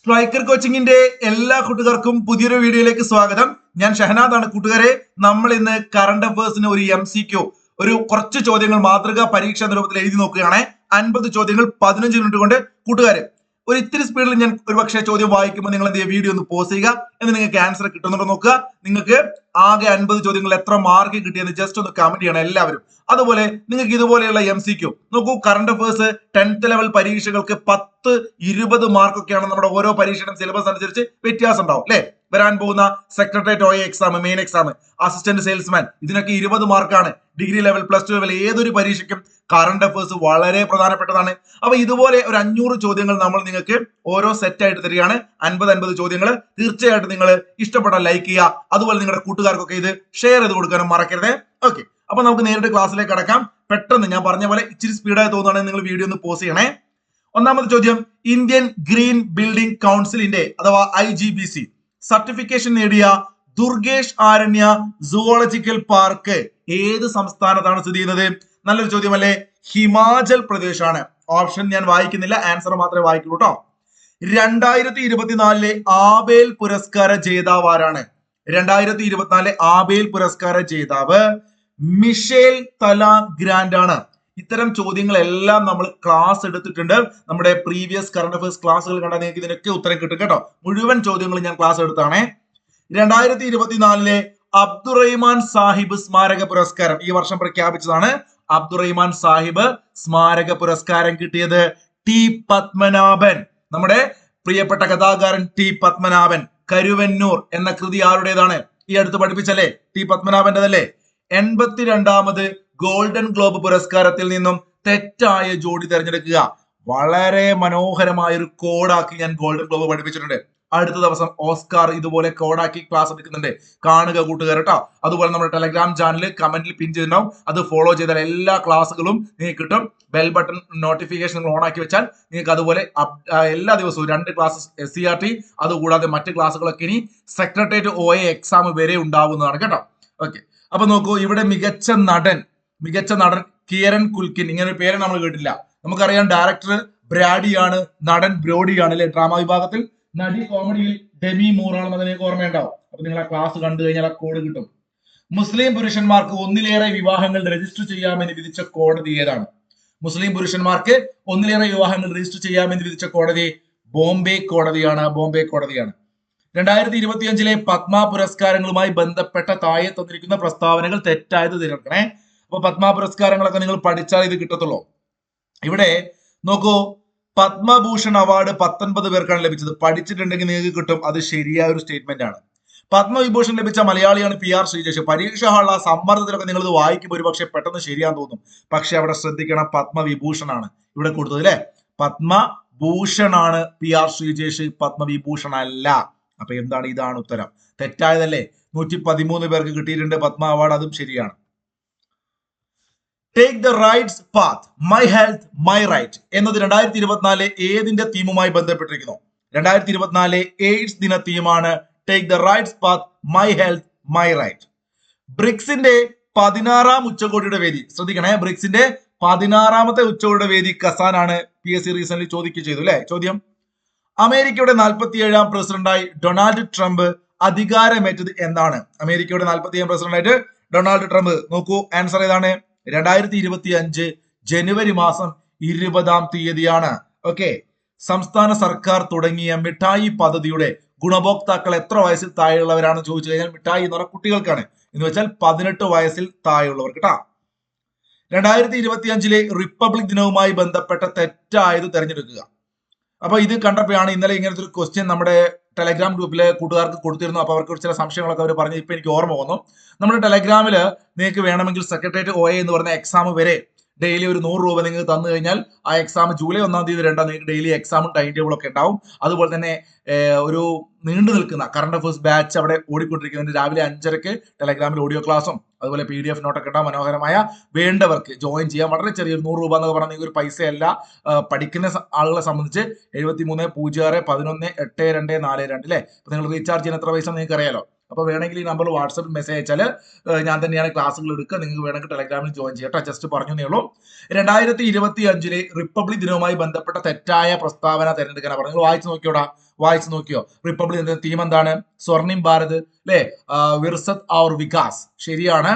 Striker കോച്ചിങ്ങിന്റെ എല്ലാ കൂട്ടുകാർക്കും പുതിയൊരു വീഡിയോയിലേക്ക് സ്വാഗതം. ഞാൻ ഷഹനാദാണ്. കൂട്ടുകാരെ, നമ്മൾ ഇന്ന് കറണ്ട് അഫയേഴ്സിന് ഒരു MCQ, ഒരു കുറച്ച് ചോദ്യങ്ങൾ മാതൃകാ പരീക്ഷാ രൂപത്തിൽ എഴുതി നോക്കുകയാണ്. 50 ചോദ്യങ്ങൾ 15 മിനിറ്റ് കൊണ്ട്. കൂട്ടുകാരെ, ഒരു ഇത്തിരി സ്പീഡിൽ ഞാൻ ഒരു പക്ഷേ ചോദ്യം വായിക്കുമ്പോൾ നിങ്ങൾ എന്ത് ചെയ്യുക, വീഡിയോ ഒന്ന് പോസ് ചെയ്യുക, എന്ന് നിങ്ങൾക്ക് ആൻസർ കിട്ടുന്നുണ്ടോ നോക്കുക. നിങ്ങൾക്ക് ആകെ 50 ചോദ്യങ്ങൾ എത്ര മാർക്ക് കിട്ടിയെന്ന് ജസ്റ്റ് ഒന്ന് കമന്റ് ചെയ്യണം എല്ലാവരും. അതുപോലെ നിങ്ങൾക്ക് ഇതുപോലെയുള്ള MCQ നോക്കൂ. കറണ്ട് അഫയേഴ്സ് 10th ലെവൽ പരീക്ഷകൾക്ക് 10, 20 മാർക്കൊക്കെയാണ് നമ്മുടെ ഓരോ പരീക്ഷയുടെയും സിലബസ് അനുസരിച്ച് വ്യത്യാസം ഉണ്ടാവും അല്ലെ. വരാൻ പോകുന്ന secretariat OA exam, main exam, assistant salesman, ഇതിനൊക്കെ 20 മാർക്കാണ്. ഡിഗ്രി ലെവൽ, +2 ലെവൽ ഏതൊരു പരീക്ഷയ്ക്കും കറണ്ട് അഫയേഴ്സ് വളരെ പ്രധാനപ്പെട്ടതാണ്. അപ്പൊ ഇതുപോലെ ഒരു 500 ചോദ്യങ്ങൾ നമ്മൾ നിങ്ങൾക്ക് ഓരോ സെറ്റ് ആയിട്ട് തരികയാണ്. 50 ചോദ്യങ്ങൾ. തീർച്ചയായിട്ടും നിങ്ങൾ ഇഷ്ടപ്പെട്ടാൽ ലൈക്ക് ചെയ്യുക. അതുപോലെ നിങ്ങളുടെ കൂട്ടുകാർക്കൊക്കെ ഇത് ഷെയർ ചെയ്ത് കൊടുക്കാനും മറക്കരുത്. ഓക്കെ, അപ്പൊ നമുക്ക് നേരിട്ട് ക്ലാസ്സിലേക്ക് കടക്കാം. പെട്ടെന്ന് ഞാൻ പറഞ്ഞ പോലെ ഇച്ചിരി സ്പീഡായി തോന്നുകയാണെങ്കിൽ നിങ്ങൾ വീഡിയോ ഒന്ന് പോസ് ചെയ്യണേ. ഒന്നാമത്തെ ചോദ്യം, ഇന്ത്യൻ ഗ്രീൻ ബിൽഡിംഗ് കൗൺസിലിന്റെ അഥവാ IGBC സർട്ടിഫിക്കേഷൻ നേടിയ ദുർഗേഷ് ആരണ്യ സുവോളജിക്കൽ പാർക്ക് ഏത് സംസ്ഥാനത്താണ് സ്ഥിതി ചെയ്യുന്നത്? നല്ലൊരു ചോദ്യമല്ലേ? ഹിമാചൽ പ്രദേശ് ആണ്. ഓപ്ഷൻ ഞാൻ വായിക്കുന്നില്ല, ആൻസർ മാത്രമേ വായിക്കുള്ളൂ കേട്ടോ. 2024 ആബേൽ പുരസ്കാര ജേതാവ് ആരാണ്? 2024 ആബേൽ പുരസ്കാര ജേതാവ് മിഷേൽ തല ഗ്രാൻഡ് ആണ്. ഇത്തരം ചോദ്യങ്ങളെല്ലാം നമ്മൾ ക്ലാസ് എടുത്തിട്ടുണ്ട്. നമ്മുടെ പ്രീവിയസ് കറണ്ട് അഫയേഴ്സ് ക്ലാസ്സുകൾ കണ്ടാൽ നിങ്ങൾക്ക് ഇതിനൊക്കെ ഉത്തരം കിട്ടും കേട്ടോ. മുഴുവൻ ചോദ്യങ്ങളും ഞാൻ ക്ലാസ് എടുത്താണേ. 2024 അബ്ദുറഹിമാൻ സാഹിബ് സ്മാരക പുരസ്കാരം ഈ വർഷം പ്രഖ്യാപിച്ചതാണ്. അബ്ദുറഹിമാൻ സാഹിബ് സ്മാരക പുരസ്കാരം കിട്ടിയത് ടി പത്മനാഭൻ. നമ്മുടെ പ്രിയപ്പെട്ട കഥാകാരൻ ടി പത്മനാഭൻ. കരുവന്നൂർ എന്ന കൃതി ആരുടേതാണ്? ഈ അടുത്ത് പഠിപ്പിച്ചല്ലേ, ടി പത്മനാഭന്റെതല്ലേ. 82ാമത് ഗോൾഡൻ ഗ്ലോബ് പുരസ്കാരത്തിൽ നിന്നും തെറ്റായ ജോഡി തിരഞ്ഞെടുക്കുക. വളരെ മനോഹരമായ ഒരു കോഡാക്കി ഞാൻ ഗോൾഡൻ ഗ്ലോബ് പഠിപ്പിച്ചിട്ടുണ്ട്. അടുത്ത ദിവസം ഓസ്കാർ ഇതുപോലെ കോഡാക്കി ക്ലാസ് എടുക്കുന്നുണ്ട്, കാണുക കൂട്ടുകാർ കേട്ടോ. അതുപോലെ നമ്മുടെ ടെലഗ്രാം ചാനൽ കമന്റിൽ പിൻ ചെയ്തിട്ടുണ്ടാവും, അത് ഫോളോ ചെയ്താൽ എല്ലാ ക്ലാസ്സുകളും നിങ്ങൾക്ക് കിട്ടും. ബെൽ ബട്ടൺ നോട്ടിഫിക്കേഷൻ നിങ്ങൾ ഓൺ ആക്കി വെച്ചാൽ നിങ്ങൾക്ക് അതുപോലെ എല്ലാ ദിവസവും 2 ക്ലാസ്സസ് SCRT, അതുകൂടാതെ മറ്റ് ക്ലാസ്സുകളൊക്കെ ഇനി സെക്രട്ടേറിയറ്റ് OA എക്സാം വരെ ഉണ്ടാവുന്നതാണ് കേട്ടോ. ഓക്കെ, അപ്പൊ നോക്കൂ, ഇവിടെ മികച്ച നടൻ കിരൺ കുൽക്കിൻ, ഇങ്ങനെ ഒരു പേര് നമ്മൾ കേട്ടില്ല. നമുക്കറിയാം ഡയറക്ടർ ബ്രാഡിയാണ്, നടൻ ബ്രോഡിയാണ് അല്ലെ. ഡ്രാമ വിഭാഗത്തിൽ നടി കോമഡിയിൽ ഡെമി മൂറാണെന്ന് നിങ്ങൾക്ക് ഓർമ്മയുണ്ടാവും. അപ്പൊ നിങ്ങൾ ആ ക്ലാസ് കണ്ടു കഴിഞ്ഞാൽ ആ കോഡ് കിട്ടും. മുസ്ലിം പുരുഷന്മാർക്ക് ഒന്നിലേറെ വിവാഹങ്ങൾ രജിസ്റ്റർ ചെയ്യാമെന്ന് വിധിച്ച കോടതി ഏതാണ്? മുസ്ലിം പുരുഷന്മാർക്ക് ഒന്നിലേറെ വിവാഹങ്ങൾ രജിസ്റ്റർ ചെയ്യാമെന്ന് വിധിച്ച കോടതി ബോംബെ കോടതിയാണ്. 2025 പത്മ പുരസ്കാരങ്ങളുമായി ബന്ധപ്പെട്ട താഴെ തന്നിരിക്കുന്ന പ്രസ്താവനകൾ തെറ്റായത് തിരഞ്ഞെടുക്കണേ. അപ്പൊ പത്മ പുരസ്കാരങ്ങളൊക്കെ നിങ്ങൾ പഠിച്ചാൽ ഇത് കിട്ടത്തുള്ളൂ. ഇവിടെ നോക്കൂ, പത്മഭൂഷൺ അവാർഡ് 19 പേർക്കാണ് ലഭിച്ചത്. പഠിച്ചിട്ടുണ്ടെങ്കിൽ നിങ്ങൾക്ക് കിട്ടും, അത് ശരിയായ ഒരു സ്റ്റേറ്റ്മെന്റ് ആണ്. പത്മവിഭൂഷൺ ലഭിച്ച മലയാളിയാണ് PR ശ്രീജേഷ്. പരീക്ഷ ഹാളിലെ സമ്മർദ്ദത്തിലൊക്കെ നിങ്ങൾ ഇത് വായിക്കുമ്പോൾ ഒരു പക്ഷെ പെട്ടെന്ന് ശരിയാന്ന് തോന്നും, പക്ഷെ അവിടെ ശ്രദ്ധിക്കണം, പത്മവിഭൂഷൺ ആണ് ഇവിടെ കൊടുത്തത് അല്ലെ. പത്മഭൂഷൺ ആണ് PR ശ്രീജേഷ്, പത്മവിഭൂഷൺ അല്ല. അപ്പൊ എന്താണ്? ഇതാണ് ഉത്തരം. തെറ്റായതല്ലേ. 113 പേർക്ക് കിട്ടിയിട്ടുണ്ട് പത്മ അവാർഡ്, അതും ശരിയാണ്. Take the rights path, my health my right എന്നത് 2024 ഏതിന്റെ തീമുമായി ബന്ധപ്പെട്ടിരിക്കുന്നു? 2024 എയ്ഡ്സ് ദിന തീമാണ് take the rights path, my health my right. ബ്രിക്സിന്റെ 16ാം ഉച്ചകോടിയുടെ വേദി, ശ്രദ്ധിക്കണേ, ബ്രിക്സിന്റെ 16ാമത്തെ ഉച്ചകോടിയുടെ വേദി കസാനാണ്. PSC റീസെന്റ് ചോദിക്കുകയും ചെയ്തു അല്ലെ. ചോദ്യം, അമേരിക്കയുടെ 47ാം പ്രസിഡന്റായി ഡൊണാൾഡ് ട്രംപ് അധികാരമേറ്റത് എന്നാണ്? അമേരിക്കയുടെ 47ാം പ്രസിഡന്റായിട്ട് ഡൊണാൾഡ് ട്രംപ്. നോക്കൂ, ആൻസർ ഏതാണ്? 2025 ജനുവരി മാസം 20ാം തീയതിയാണ്. ഓക്കെ, സംസ്ഥാന സർക്കാർ തുടങ്ങിയ മിഠായി പദ്ധതിയുടെ ഗുണഭോക്താക്കൾ എത്ര വയസ്സിൽ താഴെയുള്ളവരാണെന്ന് ചോദിച്ചു കഴിഞ്ഞാൽ മിഠായി എന്ന് പറഞ്ഞാൽ കുട്ടികൾക്കാണ്, എന്ന് വെച്ചാൽ 18 വയസ്സിൽ താഴെയുള്ളവർക്ക് കേട്ടാ. 2025 റിപ്പബ്ലിക് ദിനവുമായി ബന്ധപ്പെട്ട തെറ്റായത് തിരഞ്ഞെടുക്കുക. അപ്പൊ ഇത് കണ്ടപ്പോഴാണ് ഇന്നലെ ഇങ്ങനത്തെ ഒരു ക്വസ്റ്റ്യൻ നമ്മുടെ ടെലഗ്രാം ഗ്രൂപ്പിലെ കൂട്ടുകാർക്ക് കൊടുത്തിരുന്നു. അപ്പൊ അവർക്ക് ചില സംശയങ്ങളൊക്കെ അവർ പറഞ്ഞു. ഇപ്പൊ എനിക്ക് ഓർമ്മ വന്നു, നമ്മുടെ ടെലഗ്രാമിൽ നിങ്ങൾക്ക് വേണമെങ്കിൽ സെക്രട്ടേറിയറ്റ് OA എന്ന് പറയുന്ന എക്സാം വരെ ഡെയിലി ഒരു 100 രൂപ നിങ്ങൾക്ക് തന്നു കഴിഞ്ഞാൽ ആ എക്സാം ജൂലൈ 1ാം തീയതി 2 നിങ്ങൾക്ക് ഡെയിലി എക്സാമും ടൈം ടേബിൾ ഒക്കെ ഉണ്ടാവും. അതുപോലെ തന്നെ ഒരു നീണ്ടു നിൽക്കുന്ന കറണ്ട് അഫയേഴ്സ് ബാച്ച് അവിടെ ഓടിക്കൊണ്ടിരിക്കുന്നുണ്ട്. രാവിലെ 5:30 ടെലഗ്രാമിൽ ഓഡിയോ ക്ലാസ്സും അതുപോലെ PDF നോട്ടൊക്കെ ഉണ്ടാവും. മനോഹരമായ, വേണ്ടവർക്ക് ജോയിൻ ചെയ്യാം. വളരെ ചെറിയൊരു 100 രൂപ എന്നൊക്കെ പറഞ്ഞാൽ ഒരു പൈസയല്ല. പഠിക്കുന്ന ആളുകളെ സംബന്ധിച്ച് 7306118242 അല്ലേ. അപ്പൊ നിങ്ങൾ റീചാർജ് ചെയ്യുന്ന എത്ര പൈസ നിങ്ങൾക്ക് അറിയാലോ. അപ്പൊ വേണമെങ്കിൽ ഈ നമ്പറിൽ വാട്സാപ്പിൽ മെസ്സേജ് അയച്ചാൽ ഞാൻ തന്നെയാണ് ക്ലാസ്സുകൾ എടുക്കുക. നിങ്ങൾക്ക് വേണമെങ്കിൽ ടെലഗ്രാമിൽ ജോയിൻ ചെയ്യട്ടോ. ജസ്റ്റ് പറഞ്ഞേ ഉള്ളൂ. 2025 റിപ്പബ്ലിക് ദിനവുമായി ബന്ധപ്പെട്ട തെറ്റായ പ്രസ്താവന തിരഞ്ഞെടുക്കാനാണ് പറഞ്ഞത്. നിങ്ങൾ വായിച്ചു നോക്കിയോടാ. വായിച്ചു നോക്കിയോ? റിപ്പബ്ലിക് തീം എന്താണ്? സ്വർണിം ഭാരത് അല്ലെ, വിർസത് ഔർ വികാസ്, ശരിയാണ്.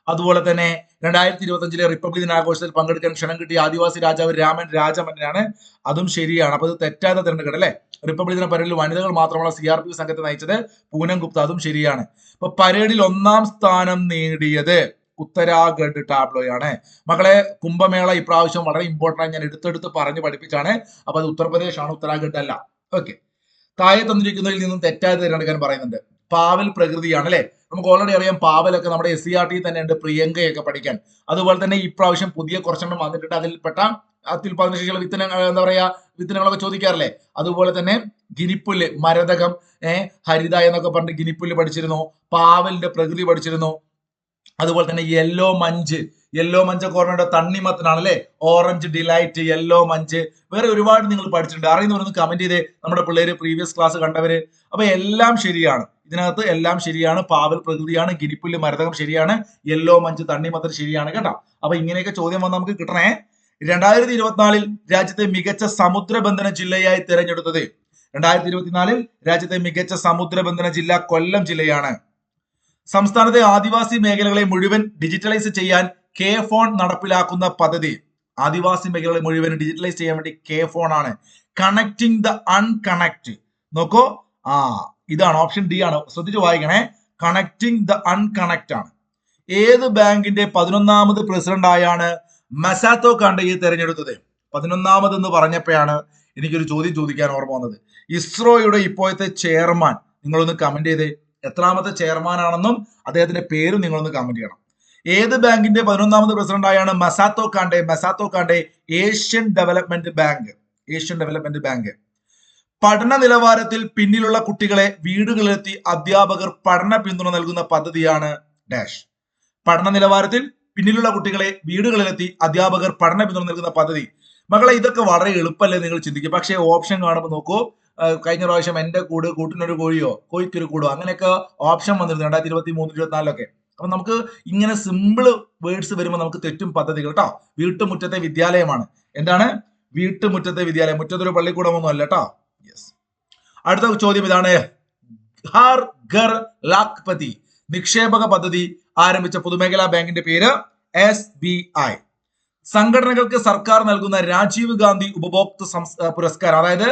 അതുപോലെ തന്നെ 2025 റിപ്പബ്ലിക് ദിനാഘോഷത്തിൽ പങ്കെടുക്കാൻ ക്ഷണം കിട്ടിയ ആദിവാസി രാജാവ് രാമൻ രാജമന്നനാണ്, അതും ശരിയാണ്. അപ്പൊ ഇത് തെറ്റാതെ തിരഞ്ഞെടുക്കട്ടെ അല്ലെ. റിപ്പബ്ലിക് ദിന പരേഡിൽ വനിതകൾ മാത്രമുള്ള CRPF സംഘത്തെ നയിച്ചത് പൂനം ഗുപ്ത, അതും ശരിയാണ്. അപ്പൊ പരേഡിൽ 1ാം സ്ഥാനം നേടിയത് ഉത്തരാഖണ്ഡ് ടാബ്ലോയാണ്. മക്കളെ, കുംഭമേള ഇപ്രാവശ്യം വളരെ ഇമ്പോർട്ടന്റ് ആയി ഞാൻ എടുത്തെടുത്ത് പറഞ്ഞ് പഠിപ്പിച്ചാണ്. അപ്പൊ അത് ഉത്തർപ്രദേശ് ആണ്, ഉത്തരാഖണ്ഡ് അല്ല. ഓക്കെ, താഴെ തന്നിരിക്കുന്നതിൽ നിന്നും തെറ്റായത് തിരഞ്ഞെടുക്കാൻ പറയുന്നുണ്ട്. പാവൽ പ്രകൃതിയാണ് അല്ലെ. നമുക്ക് ഓൾറെഡി അറിയാം പാവലൊക്കെ നമ്മുടെ SCRT തന്നെ ഉണ്ട്, പ്രിയങ്കയൊക്കെ പഠിക്കാൻ. അതുപോലെ തന്നെ ഇപ്രാവശ്യം പുതിയ കുറച്ചെണ്ണം വന്നിട്ടുണ്ട്. അതിൽപ്പെട്ട അത്യുൽപാദന ശേഷിയുള്ള എന്താ പറയാ, വിത്തനങ്ങളൊക്കെ ചോദിക്കാറില്ലേ. അതുപോലെ തന്നെ ഗിനിപ്പുല്ല്, മരതകം, ഹരിത എന്നൊക്കെ പറഞ്ഞിട്ട് ഗിനിപ്പുല്ല് പഠിച്ചിരുന്നു. പാവലിന്റെ പ്രകൃതി പഠിച്ചിരുന്നു. അതുപോലെ തന്നെ യെല്ലോ മഞ്ച് ഓർമ്മയുടെ തണ്ണിമത്തനാണ് അല്ലെ. ഓറഞ്ച് ഡിലൈറ്റ്, യെല്ലോ മഞ്ച്, വേറെ ഒരുപാട് നിങ്ങൾ പഠിച്ചിട്ടുണ്ട്. അറിയുന്നവരൊന്ന് കമന്റ് ചെയ്തേ, നമ്മുടെ പിള്ളേര് പ്രീവിയസ് ക്ലാസ് കണ്ടവര്. അപ്പൊ എല്ലാം ശരിയാണ്, ഇതിനകത്ത് എല്ലാം ശരിയാണ്. പാവൽ പ്രകൃതിയാണ്, ഗിനിപ്പുല്ല് മരതകം ശരിയാണ്, യെല്ലോ മഞ്ച് തണ്ണിമത്തൻ ശരിയാണ് കേട്ടോ. അപ്പൊ ഇങ്ങനെയൊക്കെ ചോദ്യം വന്ന് നമുക്ക് കിട്ടണേ. 2024 രാജ്യത്തെ മികച്ച സമുദ്രബന്ധന ജില്ലയായി തിരഞ്ഞെടുത്തത്, 2024 രാജ്യത്തെ മികച്ച സമുദ്രബന്ധന ജില്ല കൊല്ലം ജില്ലയാണ്. സംസ്ഥാനത്തെ ആദിവാസി മേഖലകളെ മുഴുവൻ ഡിജിറ്റലൈസ് ചെയ്യാൻ K-ഫോൺ നടപ്പിലാക്കുന്ന പദ്ധതി, ആദിവാസി മേഖലകളെ മുഴുവൻ ഡിജിറ്റലൈസ് ചെയ്യാൻ വേണ്ടി K-ഫോൺ ആണ്. കണക്ടിങ് ദ അൺകണക്ട്, നോക്കൂ, ഇതാണ് ഓപ്ഷൻ ഡി ആണ്, ശ്രദ്ധിച്ച് വായിക്കണേ. കണക്ടിങ് ദ അൺകണക്ട് ആണ്. ഏത് ബാങ്കിന്റെ 11ാമത് പ്രസിഡന്റ് ആയാണ് മസാത്തോ കാണ്ടയെ തെരഞ്ഞെടുത്തത്? 11ാമത് എന്ന് പറഞ്ഞപ്പോഴാണ് എനിക്കൊരു ചോദ്യം ചോദിക്കാൻ ഓർമ്മ വന്നത്. ഇസ്രോയുടെ ഇപ്പോഴത്തെ ചെയർമാൻ, നിങ്ങളൊന്ന് കമന്റ് ചെയ്തേ, എത്രാമത്തെ ചെയർമാൻ ആണെന്നും അദ്ദേഹത്തിന്റെ പേരും നിങ്ങളൊന്ന് കമന്റ് ചെയ്യണം. ഏത് ബാങ്കിന്റെ 11ാമത് പ്രസിഡന്റ് ആയാണ് മസാത്തോ കാണ്ടെ? Asian development bank. പഠന നിലവാരത്തിൽ പിന്നിലുള്ള കുട്ടികളെ വീടുകളിലെത്തി അധ്യാപകർ പഠന പിന്തുണ നൽകുന്ന പദ്ധതിയാണ് ഡാഷ്. പഠന നിലവാരത്തിൽ പിന്നിലുള്ള കുട്ടികളെ വീടുകളിലെത്തി അധ്യാപകർ പഠന പിന്തുണ നൽകുന്ന പദ്ധതി. മക്കളെ, ഇതൊക്കെ വളരെ എളുപ്പമല്ലേ നിങ്ങൾ ചിന്തിക്കും. പക്ഷേ ഓപ്ഷൻ കാണുമ്പോൾ നോക്കൂ, കഴിഞ്ഞ പ്രാവശ്യം എന്റെ കൂട് കൂട്ടിനൊരു കോഴിയോ കോഴിക്കൊരു കൂടോ അങ്ങനെയൊക്കെ ഓപ്ഷൻ വന്നിരുന്നു 2023, 2024 അപ്പൊ നമുക്ക് ഇങ്ങനെ സിമ്പിൾ വേർഡ്സ് വരുമ്പോൾ നമുക്ക് തെറ്റും പദ്ധതികൾ കേട്ടോ. വീട്ടുമുറ്റത്തെ വിദ്യാലയമാണ്. എന്താണ് വീട്ടുമുറ്റത്തെ വിദ്യാലയം? മുറ്റത്തൊരു പള്ളിക്കൂടമൊന്നും അല്ല കേട്ടോ. യെസ്. അടുത്ത ചോദ്യം ഇതാണ്. ഹർ ഘർ ലാഖ്പതി നിക്ഷേപക പദ്ധതി ആരംഭിച്ച പൊതുമേഖലാ ബാങ്കിന്റെ പേര് SBI. സംഘടനകൾക്ക് സർക്കാർ നൽകുന്ന രാജീവ് ഗാന്ധി ഉപഭോക്തൃ പുരസ്കാരം, അതായത്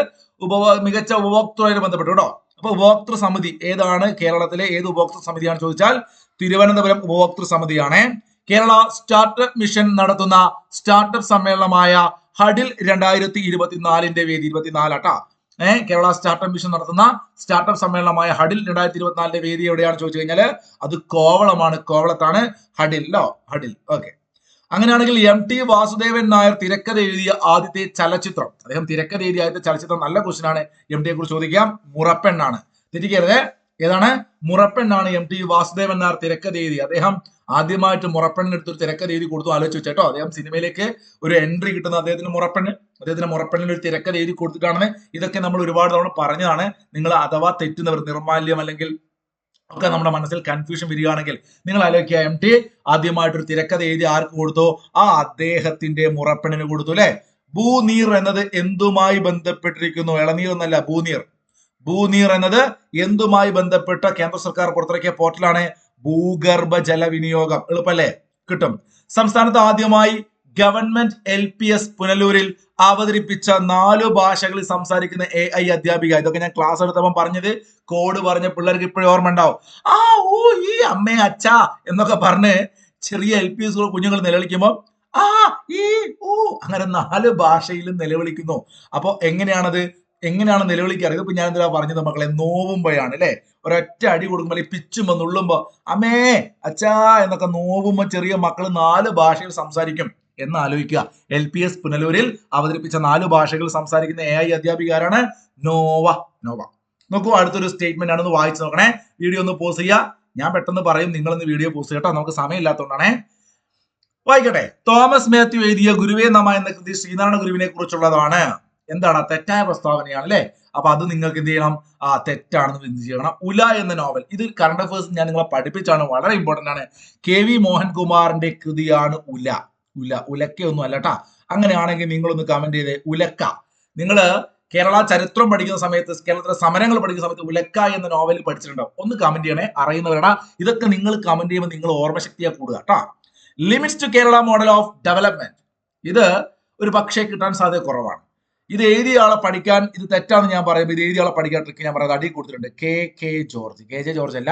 മികച്ച ഉപഭോക്തൃവുമായി ബന്ധപ്പെട്ടു കേട്ടോ. അപ്പൊ ഉപഭോക്തൃ സമിതി ഏതാണ്? കേരളത്തിലെ ഏത് ഉപഭോക്തൃ സമിതിയാണ് ചോദിച്ചാൽ തിരുവനന്തപുരം ഉപഭോക്തൃ സമിതിയാണ്. കേരള സ്റ്റാർട്ടപ്പ് മിഷൻ നടത്തുന്ന സ്റ്റാർട്ടപ്പ് സമ്മേളനമായ ഹഡിൽ 2024 വേദി 24 ആട്ടാ. കേരള സ്റ്റാർട്ടപ്പ് മിഷൻ നടത്തുന്ന സ്റ്റാർട്ടപ്പ് സമ്മേളനമായ ഹഡിൽ 2024 വേദി എവിടെയാണ് ചോദിച്ചു കഴിഞ്ഞാൽ അത് കോവളമാണ്. കോവളത്താണ് ഹഡിൽ. ഓക്കെ. അങ്ങനെയാണെങ്കിൽ MT വാസുദേവൻ നായർ തിരക്കഥ എഴുതിയ ആദ്യത്തെ ചലച്ചിത്രം, അദ്ദേഹം തിരക്കഥ എഴുതിയ ആദ്യത്തെ ചലച്ചിത്രം, നല്ല ക്വസ്റ്റ്യൻ ആണ്, MT യെ കുറിച്ച് ചോദിക്കാം. മുറപ്പെണ്ണാണ്. തെറ്റിക്കരുത്, ഏതാണ്? മുറപ്പെണ്ണാണ്. MT വാസുദേവൻ നായർ തിരക്കഥ എഴുതി. അദ്ദേഹം ആദ്യമായിട്ട് മുറപ്പെണ്ണിനെടുത്തൊരു തിരക്കഥ എഴുതി കൊടുത്തു. ആലോചിച്ച് വെച്ചേട്ടോ, അദ്ദേഹം സിനിമയിലേക്ക് ഒരു എൻട്രി കിട്ടുന്ന അദ്ദേഹത്തിന് മുറപ്പെണ്ണിന് ഒരു തിരക്കഥ എഴുതി കൊടുത്തിട്ടാണ്. ഇതൊക്കെ നമ്മൾ ഒരുപാട് തവണ പറഞ്ഞതാണ്. നിങ്ങൾ അഥവാ തെറ്റുന്നവർ, നിർമാല്യം അല്ലെങ്കിൽ ഒക്കെ നമ്മുടെ മനസ്സിൽ കൺഫ്യൂഷൻ വരികയാണെങ്കിൽ നിങ്ങൾ ആലോചിക്കുക, MT ആദ്യമായിട്ടൊരു തിരക്കഥ എഴുതി ആർക്ക് കൊടുത്തു? അദ്ദേഹത്തിന്റെ മുറപ്പെണ്ണിന് കൊടുത്തു അല്ലെ. ഭൂനീർ എന്നത് എന്തുമായി ബന്ധപ്പെട്ടിരിക്കുന്നു? ഇളനീർ എന്നല്ല, ഭൂനീർ എന്നത് എന്തുമായി ബന്ധപ്പെട്ട കേന്ദ്ര സർക്കാർ പുറത്തിറക്കിയ പോർട്ടലാണ്? ഭൂഗർഭ ജല വിനിയോഗം. എളുപ്പല്ലേ, കിട്ടും. സംസ്ഥാനത്ത് ആദ്യമായി ഗവൺമെന്റ് LPS പുനലൂരിൽ അവതരിപ്പിച്ച 4 ഭാഷകളിൽ സംസാരിക്കുന്ന AI അധ്യാപിക. ഇതൊക്കെ ഞാൻ ക്ലാസ് എടുത്തപ്പോൾ പറഞ്ഞത്, കോഡ് പറഞ്ഞ പിള്ളേർക്ക് ഇപ്പോഴും ഓർമ്മ ഉണ്ടാവും. ഈ അമ്മേ അച്ഛാ എന്നൊക്കെ പറഞ്ഞ് ചെറിയ LPS കുഞ്ഞുങ്ങൾ നിലവിളിക്കുമ്പോൾ അങ്ങനെ 4 ഭാഷയിലും നിലവിളിക്കുന്നു. അപ്പൊ എങ്ങനെയാണ് നിലവിളിക്കാറ്? ഇതിപ്പോ ഞാൻ എന്താ പറഞ്ഞത് മക്കളെ, നോവുമ്പോഴാണ് അല്ലെ. ഒരൊറ്റ അടി കൊടുക്കുമ്പോൾ പിച്ചുമ്പോ നുള്ളുമ്പോ അമ്മേ അച്ഛാ എന്നൊക്കെ നോവുമ്പോ ചെറിയ മക്കൾ 4 ഭാഷയിൽ സംസാരിക്കും എന്ന് ആലോചിക്കുക. LPS പുനലൂരിൽ അവതരിപ്പിച്ച 4 ഭാഷകൾ സംസാരിക്കുന്ന AI അധ്യാപികാരാണ് നോവ. നോക്കൂ, അടുത്തൊരു സ്റ്റേറ്റ്മെന്റ് ആണെന്ന് വായിച്ചു നോക്കണേ. വീഡിയോ ഒന്ന് പോസ് ചെയ്യുക. ഞാൻ പെട്ടെന്ന് പറയും, നിങ്ങളൊന്ന് വീഡിയോ പോസ് ചെയ്യട്ടോ, നമുക്ക് സമയമില്ലാത്തതുകൊണ്ടാണേ. വായിക്കട്ടെ. തോമസ് മാത്യു എഴുതിയ ഗുരുവേ നമ എന്ന കൃതി ശ്രീനാരായണ ഗുരുവിനെ കുറിച്ചുള്ളതാണ്. എന്താണ്? തെറ്റായ പ്രസ്താവനയാണ് അല്ലെ. അപ്പൊ അത് നിങ്ങൾക്ക് എന്ത് ചെയ്യണം? തെറ്റാണെന്ന് എന്ത് ചെയ്യണം? ഉല എന്ന നോവൽ, ഇത് കറണ്ട് അഫേഴ്സ് ഞാൻ നിങ്ങളെ പഠിപ്പിച്ചാണ്, വളരെ ഇമ്പോർട്ടന്റ് ആണ്. KV മോഹൻകുമാറിന്റെ കൃതിയാണ് ഉലക്ക ഒന്നും അല്ല കേട്ടാ. അങ്ങനെയാണെങ്കിൽ നിങ്ങളൊന്ന് കമന്റ് ചെയ്തേ, ഉലക്ക. നിങ്ങള് കേരള ചരിത്രം പഠിക്കുന്ന സമയത്ത്, കേരളത്തിലെ സമരങ്ങൾ പഠിക്കുന്ന സമയത്ത് ഉലക്ക എന്ന നോവൽ പഠിച്ചിട്ടുണ്ടാവും. ഒന്ന് കമന്റ് ചെയ്യണേ, അറിയുന്നവരാണ്. ഇതൊക്കെ നിങ്ങൾ കമന്റ് ചെയ്യുമ്പോൾ നിങ്ങൾ ഓർമ്മശക്തിയെ കൂടുക കേട്ടോ. Limits to Kerala model of development, ഇത് ഒരു പക്ഷേ കിട്ടാൻ സാധ്യത കുറവാണ്. ഇത് എഴുതിയ ആളെ പഠിക്കാൻ, ഇത് തെറ്റാന്ന് ഞാൻ പറയുമ്പോൾ ഇത് എഴുതിയ ആളെ പഠിക്കാൻ ട്രിക്ക് ഞാൻ പറയുന്നത് അടി കൊടുത്തിട്ടുണ്ട്. കെ ജോർജ്, KJ ജോർജ് അല്ല,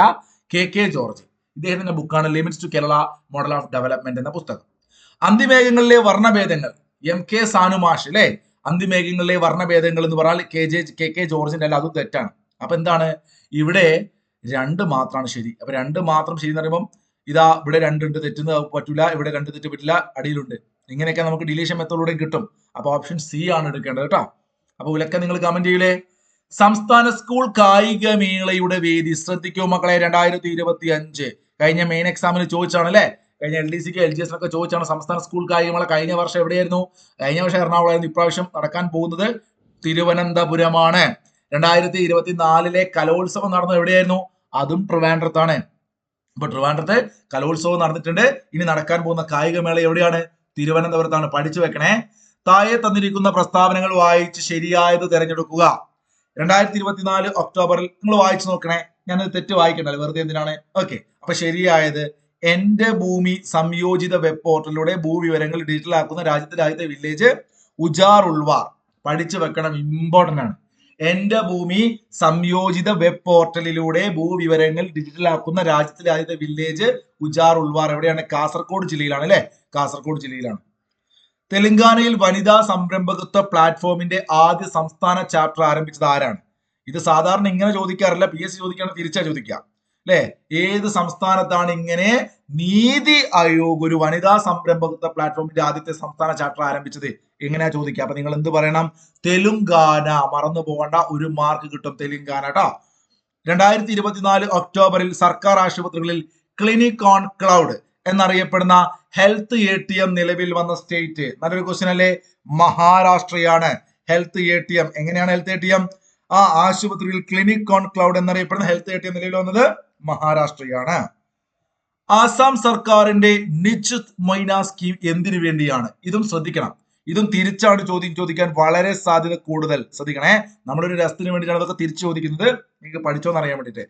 KK ജോർജ്. ഇദ്ദേഹത്തിന്റെ ബുക്കാണ് limits to Kerala model of development എന്ന പുസ്തകം. അന്തിമേഘങ്ങളിലെ വർണ്ണഭേദങ്ങൾ, MK സാനുമാഷ് അല്ലെ. അന്തിമേഘങ്ങളിലെ വർണ്ണഭേദങ്ങൾ എന്ന് പറഞ്ഞാൽ KK ജോർജിന്റെ അല്ല, അതും തെറ്റാണ്. അപ്പൊ എന്താണ് ഇവിടെ രണ്ട് മാത്രമാണ് ശരി. അപ്പൊ രണ്ട് മാത്രം ശരി എന്ന് പറയുമ്പോൾ ഇതാ ഇവിടെ രണ്ടുണ്ട്, തെറ്റുന്ന പറ്റൂല, ഇവിടെ രണ്ട് തെറ്റ് പറ്റില്ല, അടിയിലുണ്ട്. ഇങ്ങനെയൊക്കെ നമുക്ക് ഡിലീഷൻ മെത്തേഡിലൂടെ കിട്ടും. അപ്പൊ ഓപ്ഷൻ സി ആണ് എടുക്കേണ്ടത് കേട്ടോ. അപ്പൊ ഉലക്ക നിങ്ങൾ കമന്റ് ചെയ്യൂലേ. സംസ്ഥാന സ്കൂൾ കായിക മേളയുടെ വേദി, ശ്രദ്ധിക്കൂ മക്കളെ, 2025 കഴിഞ്ഞ മെയിൻ എക്സാമിന് ചോദിച്ചാണ് അല്ലെ. കഴിഞ്ഞ LDCക്ക് LGS ഒക്കെ ചോദിച്ചാണ് സംസ്ഥാന സ്കൂൾ കായികമേള കഴിഞ്ഞ വർഷം എവിടെയായിരുന്നു? കഴിഞ്ഞ വർഷം എറണാകുളമായിരുന്നു. ഇപ്രാവശ്യം നടക്കാൻ പോകുന്നത് തിരുവനന്തപുരമാണ്. 2024 കലോത്സവം നടന്നത് എവിടെയായിരുന്നു? അതും ട്രിവാൻഡ്രത്താണ്. അപ്പൊ ട്രിവാൻഡ്രത്ത് കലോത്സവം നടന്നിട്ടുണ്ട്. ഇനി നടക്കാൻ പോകുന്ന കായികമേള എവിടെയാണ്? തിരുവനന്തപുരത്താണ്. പഠിച്ചു വെക്കണേ. താഴെ തന്നിരിക്കുന്ന പ്രസ്താവനകൾ വായിച്ച് ശരിയായത് തിരഞ്ഞെടുക്കുക. 2024 ഒക്ടോബറിൽ നിങ്ങൾ വായിച്ചു നോക്കണേ. ഞാനത് തെറ്റ് വായിക്കണ്ടല്ലോ, വെറുതെ എന്തിനാണ്. ഓക്കെ, അപ്പൊ ശരിയായത് എന്റെ ഭൂമി സംയോജിത വെബ് പോർട്ടലിലൂടെ ഭൂവിവരങ്ങൾ ഡിജിറ്റൽ ആക്കുന്ന രാജ്യത്തെ ആദ്യത്തെ വില്ലേജ് ഉജാർ ഉൾവാർ. പഠിച്ചു വെക്കണം, ഇമ്പോർട്ടന്റ് ആണ്. എന്റെ ഭൂമി സംയോജിത വെബ് പോർട്ടലിലൂടെ ഭൂവിവരങ്ങൾ ഡിജിറ്റൽ ആക്കുന്ന രാജ്യത്തിലെ ആദ്യത്തെ വില്ലേജ് ഉജാർ ഉൾവാർ. എവിടെയാണ്? കാസർഗോഡ് ജില്ലയിലാണ് അല്ലെ. കാസർഗോഡ് ജില്ലയിലാണ്. തെലങ്കാനയിൽ വനിതാ സംരംഭകത്വ പ്ലാറ്റ്ഫോമിന്റെ ആദ്യ സംസ്ഥാന ചാപ്റ്റർ ആരംഭിച്ചത് ആരാണ്? ഇത് സാധാരണ ഇങ്ങനെ ചോദിക്കാറില്ല, PSC ചോദിക്കുകയാണ് തിരിച്ചാ ചോദിക്കാം അല്ലെ. ഏത് സംസ്ഥാനത്താണ് ഇങ്ങനെ നീതി ആയോഗ് ഒരു വനിതാ സംരംഭകത്വ പ്ലാറ്റ്ഫോമിന്റെ ആദ്യത്തെ സംസ്ഥാന ചാപ്റ്റർ ആരംഭിച്ചത്? എങ്ങനെയാ ചോദിക്കുക. അപ്പൊ നിങ്ങൾ എന്ത് പറയണം? തെലുങ്കാന. മറന്നു പോകണ്ട, ഒരു മാർക്ക് കിട്ടും. തെലുങ്കാന കേട്ടോ. 2024 ഒക്ടോബറിൽ സർക്കാർ ആശുപത്രികളിൽ ക്ലിനിക് ഓൺ ക്ലൗഡ് എന്നറിയപ്പെടുന്ന ഹെൽത്ത് ATM നിലവിൽ വന്ന സ്റ്റേറ്റ്? നല്ലൊരു ക്വസ്റ്റ്യൻ അല്ലേ. മഹാരാഷ്ട്രയാണ് ഹെൽത്ത് ATM. എങ്ങനെയാണ് ഹെൽത്ത് ATM? ആ ആശുപത്രിയിൽ ക്ലിനിക് ഓൺ ക്ലൗഡ് എന്നറിയപ്പെടുന്ന ഹെൽത്ത് ATM നിലവിൽ വന്നത് മഹാരാഷ്ട്രയാണ്. ആസാം സർക്കാരിന്റെ നിജുത് മൊയ്ന സ്കീം എന്തിനു വേണ്ടിയാണ്? ഇതും ശ്രദ്ധിക്കണം. ഇതും തിരിച്ചാണ് ചോദിക്കാൻ വളരെ സാധ്യത കൂടുതൽ. ശ്രദ്ധിക്കണേ, നമ്മളൊരു രസത്തിന് വേണ്ടിയിട്ടാണ് ഇതൊക്കെ തിരിച്ചു ചോദിക്കുന്നത്. നിങ്ങൾക്ക് പഠിച്ചോന്ന് അറിയാൻ വേണ്ടിയിട്ട്.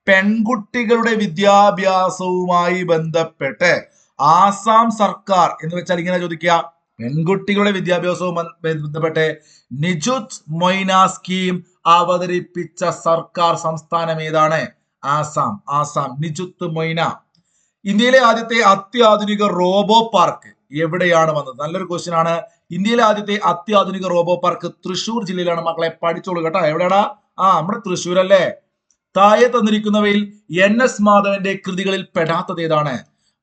പെൺകുട്ടികളുടെ വിദ്യാഭ്യാസവുമായി ബന്ധപ്പെട്ട് ആസാം സർക്കാർ എന്ന് വെച്ചാൽ ഇങ്ങനെ ചോദിക്കുക, പെൺകുട്ടികളുടെ വിദ്യാഭ്യാസവും ബന്ധപ്പെട്ട് നിജുത് മൊയ്ന സ്കീം അവതരിപ്പിച്ച സർക്കാർ സംസ്ഥാനം ഏതാണ്? ആസാം. ആസാം, നിജുത് മൊയ്ന. ഇന്ത്യയിലെ ആദ്യത്തെ അത്യാധുനിക റോബോ പാർക്ക് എവിടെയാണ് വന്നത്? നല്ലൊരു ക്വസ്റ്റ്യൻ ആണ്. ഇന്ത്യയിലെ ആദ്യത്തെ അത്യാധുനിക റോബോ പാർക്ക് തൃശ്ശൂർ ജില്ലയിലാണ്. മക്കളെ പഠിച്ചോളൂ കേട്ടോ. എവിടെയാടാ? നമ്മുടെ തൃശ്ശൂർ അല്ലേ. താഴെ തന്നിരിക്കുന്നവയിൽ NS മാധവന്റെ കൃതികളിൽ പെടാത്തത് ഏതാണ്?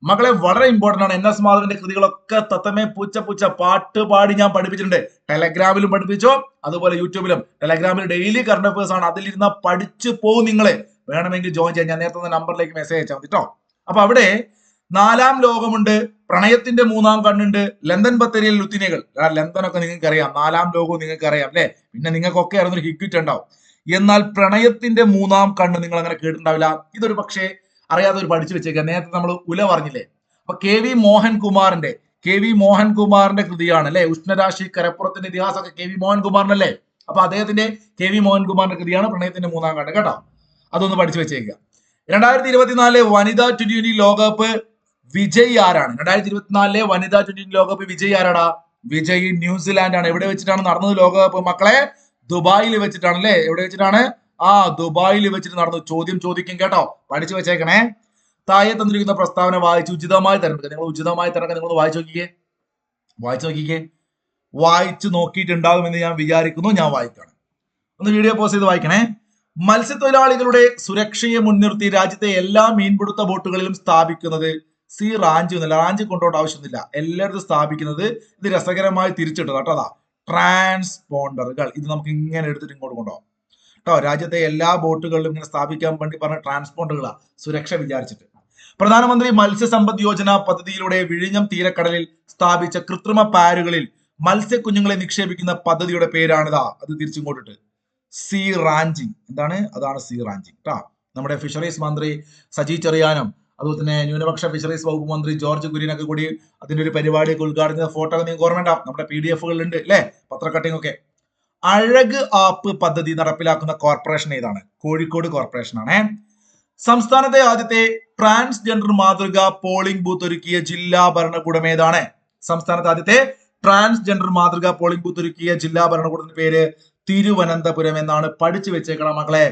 മക്കളെ വളരെ ഇമ്പോർട്ടന്റ് ആണ്. NS മാധവന്റെ കൃതികളൊക്കെ തത്തമേ പൂച്ച പാട്ട് പാടി ഞാൻ പഠിപ്പിച്ചിട്ടുണ്ട്. ടെലഗ്രാമിലും പഠിപ്പിച്ചോ, അതുപോലെ യൂട്യൂബിലും. ടെലഗ്രാമിൽ ഡെയിലി കറണ്ട് അഫയേഴ്സ് ആണ്. അതിലിരുന്ന പഠിച്ചു പോകും. നിങ്ങള് വേണമെങ്കിൽ ജോയിൻ ചെയ്യാം. ഞാൻ നേരത്തെ നമ്പറിലേക്ക് മെസ്സേജ് അയച്ചാൽ മതി കേട്ടോ. അപ്പൊ അവിടെ നാലാം ലോകമുണ്ട്, പ്രണയത്തിന്റെ മൂന്നാം കണ്ണുണ്ട്, ലണ്ടൻ ബത്തേരിയിൽ ലുത്തിനികൾ. ലണ്ടനൊക്കെ നിങ്ങൾക്ക് അറിയാം, നാലാം ലോകവും നിങ്ങൾക്ക് അറിയാം അല്ലെ. പിന്നെ നിങ്ങൾക്കൊക്കെ അറിയുന്നൊരു ഹിക്വിറ്റ് ഉണ്ടാവും. എന്നാൽ പ്രണയത്തിന്റെ മൂന്നാം കണ്ണ് നിങ്ങൾ അങ്ങനെ കേട്ടിട്ടുണ്ടാവില്ല. ഇതൊരു പക്ഷേ അറിയാതെ ഒരു പഠിച്ചു വെച്ചേക്കാം. നേരത്തെ നമ്മൾ ഉല പറഞ്ഞില്ലേ. അപ്പൊ KV മോഹൻകുമാറിന്റെ കൃതിയാണ് അല്ലെ. ഉഷ്ണരാശി കരപ്പുറത്തിന്റെ ഇതിഹാസമൊക്കെ KV മോഹൻകുമാറിനല്ലേ. അപ്പൊ അദ്ദേഹത്തിന്റെ KV മോഹൻകുമാറിന്റെ കൃതിയാണ് പ്രണയത്തിന്റെ മൂന്നാം കണ്ണ് കേട്ടോ. അതൊന്ന് പഠിച്ചു വെച്ചേക്കുക. 2024 വനിതാ T20 ലോകകപ്പ് വിജയ് ആരാണ്? 2024 വനിതാ T20 ലോകകപ്പ് വിജയ് ആരാടാ? വിജയ് ന്യൂസിലാൻഡ് ആണ്. എവിടെ വെച്ചിട്ടാണ് നടന്നത് ലോകകപ്പ് മക്കളെ? ദുബായിൽ വെച്ചിട്ടാണ് അല്ലെ. എവിടെ വെച്ചിട്ടാണ്? ദുബായിൽ വെച്ചിട്ട് നടന്നു. ചോദ്യം ചോദിക്കും കേട്ടോ, പഠിച്ചു വെച്ചേക്കണേ. താഴെ തന്നിരിക്കുന്ന പ്രസ്താവന വായിച്ച് ഉചിതമായി തിരഞ്ഞെടുക്കുക. നിങ്ങൾ ഉചിതമായി തിരഞ്ഞെടുക്കുക. നിങ്ങൾ വായിച്ചു നോക്കിക്കേ. വായിച്ചു നോക്കിയിട്ടുണ്ടാകുമെന്ന് ഞാൻ വിചാരിക്കുന്നു. ഞാൻ വായിക്കണം. ഒന്ന് വീഡിയോ പോസ് ചെയ്ത് വായിക്കണേ. മത്സ്യത്തൊഴിലാളികളുടെ സുരക്ഷയെ മുൻനിർത്തി രാജ്യത്തെ എല്ലാ മീൻപിടുത്ത ബോട്ടുകളിലും സ്ഥാപിക്കുന്നത് റാഞ്ചി ഒന്നുമില്ല. റാഞ്ചി കൊണ്ടോട്ട് ആവശ്യമൊന്നുമില്ല. എല്ലായിടത്തും സ്ഥാപിക്കുന്നത്, ഇത് രസകരമായി തിരിച്ചിട്ടത് കേട്ടോ, അതാ ട്രാൻസ്പോണ്ടറുകൾ. ഇത് നമുക്ക് ഇങ്ങനെ എടുത്തിട്ട് ഇങ്ങോട്ട് കൊണ്ടുപോകാം കേട്ടോ. രാജ്യത്തെ എല്ലാ ബോട്ടുകളിലും ഇങ്ങനെ സ്ഥാപിക്കാൻ വേണ്ടി പറഞ്ഞ ട്രാൻസ്പോണ്ടറുകളാ, സുരക്ഷ വിചാരിച്ചിട്ട്. പ്രധാനമന്ത്രി മത്സ്യസമ്പദ് യോജന പദ്ധതിയിലൂടെ വിഴിഞ്ഞം തീരക്കടലിൽ സ്ഥാപിച്ച കൃത്രിമ പാരുകളിൽ മത്സ്യക്കുഞ്ഞുങ്ങളെ നിക്ഷേപിക്കുന്ന പദ്ധതിയുടെ പേരാണിതാ. അത് തിരിച്ചിങ്ങോട്ടിട്ട് റാഞ്ചിങ്. എന്താണ്? അതാണ് റാഞ്ചിങ് കേട്ടോ. നമ്മുടെ ഫിഷറീസ് മന്ത്രി സജി ചെറിയാനും അതുപോലെ തന്നെ ന്യൂനപക്ഷ ഫിഷറീസ് വകുപ്പ് മന്ത്രി ജോർജ് കുര്യനൊക്കെ കൂടി അതിന്റെ ഒരു പരിപാടിയൊക്കെ ഉദ്ഘാടനം ചെയ്ത ഫോട്ടോ നിങ്ങൾക്ക് ഓർമ്മ ഉണ്ടാവും. നമ്മുടെ PDF ഉണ്ട് അല്ലെ, പത്രക്കട്ടിംഗ് ഒക്കെ. അഴക് ആപ്പ് പദ്ധതി നടപ്പിലാക്കുന്ന കോർപ്പറേഷൻ ഏതാണ്? കോഴിക്കോട് കോർപ്പറേഷൻ ആണ്. സംസ്ഥാനത്തെ ആദ്യത്തെ ട്രാൻസ്ജെൻഡർ മാതൃക പോളിംഗ് ബൂത്ത് ഒരുക്കിയ ജില്ലാ ഭരണകൂടം ഏതാണ്? സംസ്ഥാനത്തെ ആദ്യത്തെ ട്രാൻസ്ജെൻഡർ മാതൃക പോളിംഗ് ബൂത്ത് ഒരുക്കിയ ജില്ലാ ഭരണകൂടത്തിന്റെ പേര് തിരുവനന്തപുരം എന്നാണ്. പഠിച്ചു വെച്ചേക്കണം മക്കളെ.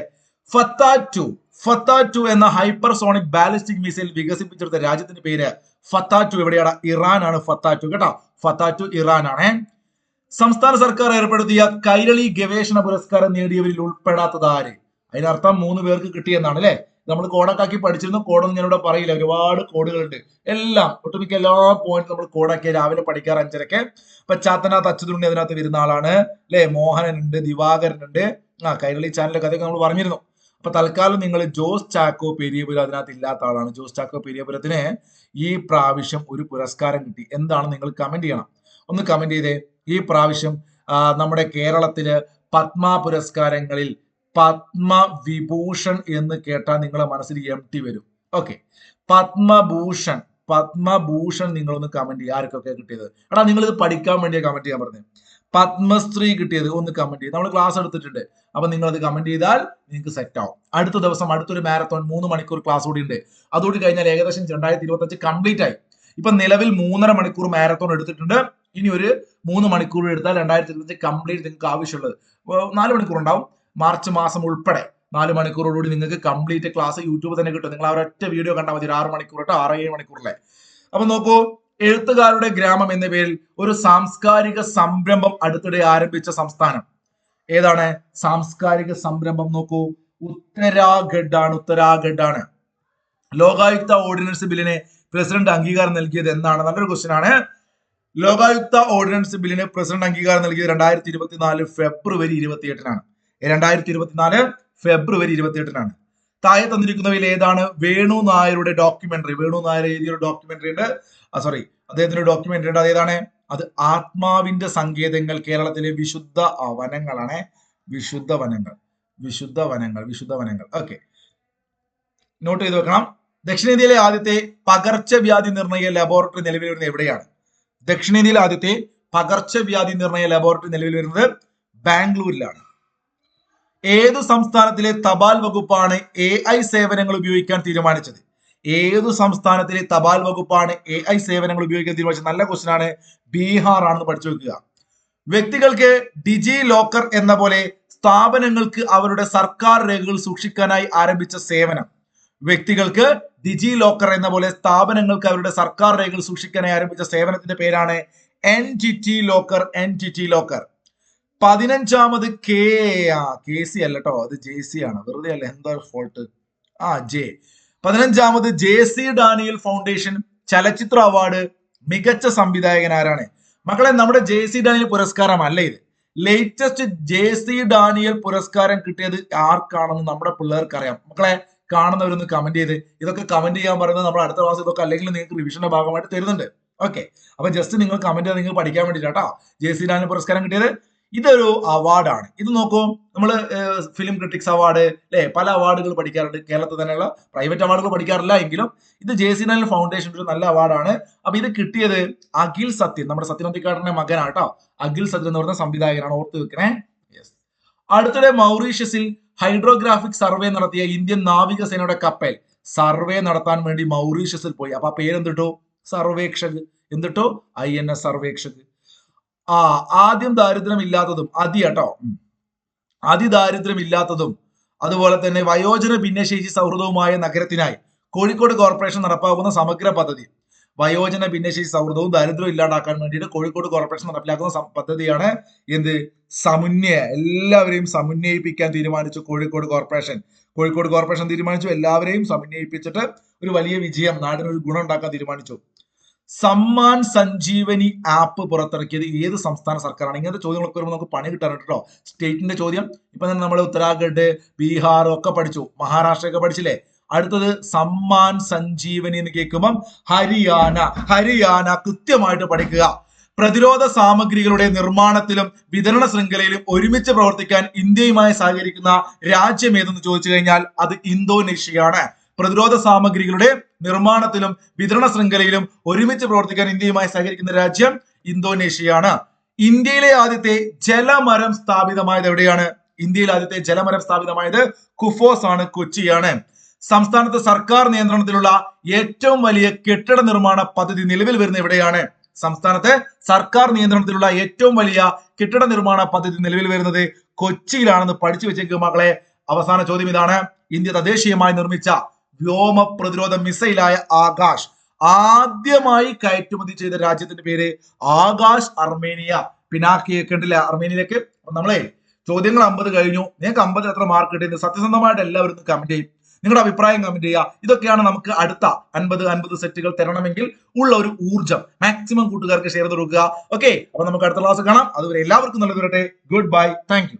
ഫത്ത2 എന്ന ഹൈപ്പർസോണിക് ബാലിസ്റ്റിക് മിസൈൽ വികസിപ്പിച്ചെടുത്ത രാജ്യത്തിന്റെ പേര് ഫത്ത2 എവിടെയാണ്? ഇറാൻ ആണ് ഫത്ത2 കേട്ടോ. ഫത്ത2 ഇറാൻ ആണ്. സംസ്ഥാന സർക്കാർ ഏർപ്പെടുത്തിയ കൈരളി ഗവേഷണ പുരസ്കാരം നേടിയവരിൽ ഉൾപ്പെടാത്തത് ആര്? അതിനർത്ഥം 3 പേർക്ക് കിട്ടിയെന്നാണ് അല്ലെ. നമ്മൾ കോഡാക്കി പഠിച്ചിരുന്നു. കോഡൊന്നും ഞാനിവിടെ പറയില്ല, ഒരുപാട് കോഡുകളുണ്ട്. എല്ലാം ഒട്ടുമിക്ക എല്ലാ പോയിന്റും നമ്മൾ കോഡാക്കിയ രാവിലെ പഠിക്കാറ് 5:30. ഇപ്പൊ ചാത്തനാഥ് അച്യുതുണ്ണി അതിനകത്ത് വരുന്ന ആളാണ് അല്ലെ. മോഹനൻ ഉണ്ട്, ദിവാകരൻ ഉണ്ട്. കൈരളി ചാനലിലെ കഥയൊക്കെ നമ്മൾ പറഞ്ഞിരുന്നു. അപ്പൊ തൽക്കാലം നിങ്ങൾ ജോസ് ചാക്കോ പെരിയപുരം അതിനകത്ത് ഇല്ലാത്ത ആളാണ്. ജോസ് ചാക്കോ പെരിയപുരത്തിന് ഈ പ്രാവശ്യം ഒരു പുരസ്കാരം കിട്ടി. എന്താണ് നിങ്ങൾ കമന്റ് ചെയ്യണം. ഒന്ന് കമന്റ് ചെയ്തേ. ഈ പ്രാവശ്യം നമ്മുടെ കേരളത്തില് പത്മ പുരസ്കാരങ്ങളിൽ പത്മവിഭൂഷൺ എന്ന് കേട്ടാൽ നിങ്ങളെ മനസ്സിൽ MT വരും. ഓക്കെ, പത്മഭൂഷൺ നിങ്ങളൊന്ന് കമന്റ് ചെയ്യുക. ആർക്കൊക്കെ കിട്ടിയത്? എടാ നിങ്ങൾ ഇത് പഠിക്കാൻ വേണ്ടിയാ കമന്റ് ചെയ്യാൻ പറഞ്ഞത്. പത്മശ്രീ കിട്ടിയത് ഒന്ന് കമന്റ് ചെയ്ത്. നമ്മൾ ക്ലാസ് എടുത്തിട്ടുണ്ട്. അപ്പൊ നിങ്ങൾ അത് കമന്റ് ചെയ്താൽ നിങ്ങൾക്ക് സെറ്റ് ആവും. അടുത്ത ദിവസം അടുത്തൊരു മാരത്തോൺ 3 മണിക്കൂർ ക്ലാസ് കൂടി ഉണ്ട്. അതുകൂടി കഴിഞ്ഞാൽ ഏകദേശം 2025 കംപ്ലീറ്റ് ആയി. ഇപ്പൊ നിലവിൽ 3.5 മണിക്കൂർ മാരത്തോൺ എടുത്തിട്ടുണ്ട്. ഇനി ഒരു 3 മണിക്കൂർ എടുത്താൽ 2025 കംപ്ലീറ്റ് നിങ്ങൾക്ക് ആവശ്യമുള്ളത് 4 മണിക്കൂർ ഉണ്ടാവും. മാർച്ച് മാസം ഉൾപ്പെടെ 4 മണിക്കൂറോടുകൂടി നിങ്ങൾക്ക് കംപ്ലീറ്റ് ക്ലാസ് യൂട്യൂബ് തന്നെ കിട്ടും. നിങ്ങൾ ആ ഒരൊറ്റ വീഡിയോ കണ്ടാൽ മതി. 6 മണിക്കൂർ 6-7 മണിക്കൂറിലെ. അപ്പൊ നോക്കൂ, എഴുത്തുകാരുടെ ഗ്രാമം എന്ന പേരിൽ ഒരു സാംസ്കാരിക സംരംഭം അടുത്തിടെ ആരംഭിച്ച സംസ്ഥാനം ഏതാണ്? സാംസ്കാരിക സംരംഭം നോക്കൂ, ഉത്തരാഖണ്ഡ് ആണ്. ലോകായുക്ത ഓർഡിനൻസ് ബില്ലിന് പ്രസിഡന്റ് അംഗീകാരം നൽകിയത് എന്നാണ്? നല്ലൊരു ക്വസ്റ്റ്യൻ ആണ്. ലോകായുക്ത ഓർഡിനൻസ് ബില്ലിന് പ്രസിഡന്റ് അംഗീകാരം നൽകിയത് 2024 ഫെബ്രുവരി 28-നാണ്. 2024 ഫെബ്രുവരി 28-നാണ്. താഴെ തന്നിരിക്കുന്നവയിൽ ഏതാണ് വേണു നായരുടെ ഡോക്യുമെന്ററി? വേണു നായർ എഴുതിയൊരു ഡോക്യുമെന്ററി ഉണ്ട്. അദ്ദേഹത്തിന്റെ ഡോക്യുമെന്ററി ഉണ്ട്. അതേതാണ്? അത് ആത്മാവിന്റെ സങ്കേതങ്ങൾ, കേരളത്തിലെ വിശുദ്ധ വനങ്ങളാണ്. വിശുദ്ധ വനങ്ങൾ. ഓക്കെ, നോട്ട് ചെയ്ത് വെക്കണം. ദക്ഷിണേന്ത്യയിലെ ആദ്യത്തെ പകർച്ചവ്യാധി നിർണയ ലബോറട്ടറി നിലവിൽ വരുന്നത് എവിടെയാണ്? ദക്ഷിണേന്ത്യയിലെ ആദ്യത്തെ പകർച്ചവ്യാധി നിർണയ ലബോറട്ടറി നിലവിൽ വരുന്നത് ബാംഗ്ലൂരിലാണ്. ഏതു സംസ്ഥാനത്തിലെ തപാൽ വകുപ്പാണ് AI സേവനങ്ങൾ ഉപയോഗിക്കാൻ തീരുമാനിച്ചത്? ഏതു സംസ്ഥാനത്തിലെ തപാൽ വകുപ്പാണ് AI സേവനങ്ങൾ ഉപയോഗിക്കാൻ തീരുമാനിച്ചത്? നല്ല ക്വസ്റ്റ്യൻ ആണ്. ബീഹാർ ആണെന്ന് പഠിച്ചു വെക്കുക. വ്യക്തികൾക്ക് ഡിജി ലോക്കർ എന്ന പോലെ സ്ഥാപനങ്ങൾക്ക് അവരുടെ സർക്കാർ രേഖകൾ സൂക്ഷിക്കാനായി ആരംഭിച്ച സേവനം. വ്യക്തികൾക്ക് ഡിജി ലോക്കർ എന്ന പോലെ സ്ഥാപനങ്ങൾക്ക് അവരുടെ സർക്കാർ രേഖകൾ സൂക്ഷിക്കാനായി ആരംഭിച്ച സേവനത്തിന്റെ പേരാണ് NGT ലോക്കർ. 15ാമത് KC അല്ല കേട്ടോ, അത് JC ആണ്. വെറുതെ അല്ല, എന്താ fault? J. 15ാമത് JC Daniel foundation ചലച്ചിത്ര അവാർഡ് മികച്ച സംവിധായകൻ ആരാണ്? മക്കളെ, നമ്മുടെ JC ഡാനിയൽ പുരസ്കാരം അല്ല ഇത്. ലേറ്റസ്റ്റ് JC ഡാനിയൽ പുരസ്കാരം കിട്ടിയത് ആർക്കാണെന്ന് നമ്മുടെ പിള്ളേർക്ക് അറിയാം. മക്കളെ, കാണുന്നവരൊന്ന് കമന്റ് ചെയ്ത്. ഇതൊക്കെ കമന്റ് ചെയ്യാൻ പറയുന്നത് നമ്മൾ അടുത്ത ക്ലാസ് ഇതൊക്കെ അല്ലെങ്കിൽ നിങ്ങൾക്ക് റിവിഷന്റെ ഭാഗമായിട്ട് തരുന്നുണ്ട്. ഓക്കെ, അപ്പൊ ജസ്റ്റ് നിങ്ങൾ കമന്റ് ചെയ്ത് നിങ്ങൾ പഠിക്കാൻ വേണ്ടിയിട്ടാ കേട്ടോ JC ഡാനിയൽ പുരസ്കാരം കിട്ടിയത്. ഇതൊരു അവാർഡാണ്. ഇത് നോക്കൂ, നമ്മൾ ഫിലിം ക്രിട്ടിക്സ് അവാർഡ് അല്ലെ, പല അവാർഡുകൾ പഠിക്കാറുണ്ട്. കേരളത്തിൽ തന്നെയുള്ള പ്രൈവറ്റ് അവാർഡുകൾ പഠിക്കാറില്ല എങ്കിലും ഇത് JC ഡാനിയൽ ഫൗണ്ടേഷൻ ഒരു നല്ല അവാർഡാണ്. അപ്പൊ ഇത് കിട്ടിയത് അഖിൽ സത്യൻ, നമ്മുടെ സത്യൻ അന്തിക്കാടിന്റെ മകനാണ് കേട്ടോ. അഖിൽ സത്യൻ എന്ന് പറയുന്ന സംവിധായകനാണ്, ഓർത്ത് വെക്കണേ. അടുത്തിടെ മൗറീഷ്യസിൽ ഹൈഡ്രോഗ്രാഫിക് സർവേ നടത്തിയ ഇന്ത്യൻ നാവികസേനയുടെ കപ്പൽ സർവേ നടത്താൻ വേണ്ടി മൗറീഷ്യസിൽ പോയി. അപ്പൊ ആ പേരെന്തിട്ടു? സർവേക്ഷക്. എന്തിട്ടു? INS സർവേക്ഷക്. ആദ്യം ദാരിദ്ര്യമില്ലാത്തതും അതിദാരിദ്ര്യമില്ലാത്തതും അതുപോലെ തന്നെ വയോജന ഭിന്നശേഷി സൗഹൃദവുമായ നഗരത്തിനായി കോഴിക്കോട് കോർപ്പറേഷൻ നടപ്പാക്കുന്ന സമഗ്ര പദ്ധതി. വയോജന ഭിന്നശേഷി സൗഹൃദവും ദാരിദ്ര്യവും ഇല്ലാണ്ടാക്കാൻ വേണ്ടിയിട്ട് കോഴിക്കോട് കോർപ്പറേഷൻ നടപ്പിലാക്കുന്ന പദ്ധതിയാണ് എന്ത്? സമുന്നയ. എല്ലാവരെയും സമന്വയിപ്പിക്കാൻ തീരുമാനിച്ചു കോഴിക്കോട് കോർപ്പറേഷൻ. തീരുമാനിച്ചു എല്ലാവരെയും സമന്വയിപ്പിച്ചിട്ട് ഒരു വലിയ വിജയം, നാടിനൊരു ഗുണം ഉണ്ടാക്കാൻ തീരുമാനിച്ചു. സമ്മാൻ സഞ്ജീവനി ആപ്പ് പുറത്തിറക്കിയത് ഏത് സംസ്ഥാന സർക്കാരാണ്? ഇങ്ങനത്തെ ചോദ്യങ്ങളൊക്കെ വരുമ്പോൾ നമുക്ക് പണി കിട്ടാറുണ്ട് കേട്ടോ. സ്റ്റേറ്റിന്റെ ചോദ്യം ഇപ്പൊ തന്നെ നമ്മൾ ഉത്തരാഖണ്ഡ്, ബീഹാർ ഒക്കെ പഠിച്ചു, മഹാരാഷ്ട്രയൊക്കെ പഠിച്ചില്ലേ. അടുത്തത് സമ്മാൻ സഞ്ജീവനി എന്ന് കേൾക്കുമ്പം ഹരിയാന കൃത്യമായിട്ട് പഠിക്കുക. പ്രതിരോധ സാമഗ്രികളുടെ നിർമ്മാണത്തിലും വിതരണ ശൃംഖലയിലും ഒരുമിച്ച് പ്രവർത്തിക്കാൻ ഇന്ത്യയുമായി സഹകരിക്കുന്ന രാജ്യം ഏതെന്ന് ചോദിച്ചു കഴിഞ്ഞാൽ അത് ഇന്തോനേഷ്യയാണ്. പ്രതിരോധ സാമഗ്രികളുടെ നിർമ്മാണത്തിലും വിതരണ ശൃംഖലയിലും ഒരുമിച്ച് പ്രവർത്തിക്കാൻ ഇന്ത്യയുമായി സഹകരിക്കുന്ന രാജ്യം ഇന്തോനേഷ്യയാണ്. ഇന്ത്യയിലെ ആദ്യത്തെ ജലമരം സ്ഥാപിതമായത് എവിടെയാണ്? ഇന്ത്യയിൽ ആദ്യത്തെ ജലമരം സ്ഥാപിതമായത് കുഫോസ് ആണ്, കൊച്ചിയാണ്. സംസ്ഥാനത്ത് സർക്കാർ നിയന്ത്രണത്തിലുള്ള ഏറ്റവും വലിയ കെട്ടിട നിർമ്മാണ പദ്ധതി നിലവിൽ വരുന്ന എവിടെയാണ്? സംസ്ഥാനത്ത് സർക്കാർ നിയന്ത്രണത്തിലുള്ള ഏറ്റവും വലിയ കെട്ടിട നിർമ്മാണ പദ്ധതി നിലവിൽ വരുന്നത് കൊച്ചിയിലാണെന്ന് പഠിച്ചു വെച്ചേക്കുക മക്കളെ. അവസാന ചോദ്യം ഇതാണ്. ഇന്ത്യ തദ്ദേശീയമായി നിർമ്മിച്ച വ്യോമ പ്രതിരോധ മിസൈലായ ആകാശ് ആദ്യമായി കയറ്റുമതി ചെയ്ത രാജ്യത്തിന്റെ പേര് ആകാശ് അർമേനിയ. പിനാക്കിയൊക്കെ ഉണ്ടല്ലേ അർമേനിയയിലേക്ക്. അപ്പൊ നമ്മളെ ചോദ്യങ്ങൾ 50 കഴിഞ്ഞു. നിങ്ങൾക്ക് 50 എത്ര മാർക്ക് കിട്ടിയത് സത്യസന്ധമായിട്ട് എല്ലാവരും കമന്റ് ചെയ്യും. നിങ്ങളുടെ അഭിപ്രായം കമന്റ് ചെയ്യുക. ഇതൊക്കെയാണ് നമുക്ക് അടുത്ത 50 സെറ്റുകൾ തരണമെങ്കിൽ ഉള്ള ഒരു ഊർജ്ജം. മാക്സിമം കൂട്ടുകാർക്ക് ഷെയർ ചെയ്ത് കൊടുക്കുക. ഓക്കെ, അപ്പൊ നമുക്ക് അടുത്ത ക്ലാസ് കാണാം. അതുവരെ എല്ലാവർക്കും നല്ലത് വരട്ടെ. Good bye, thank you.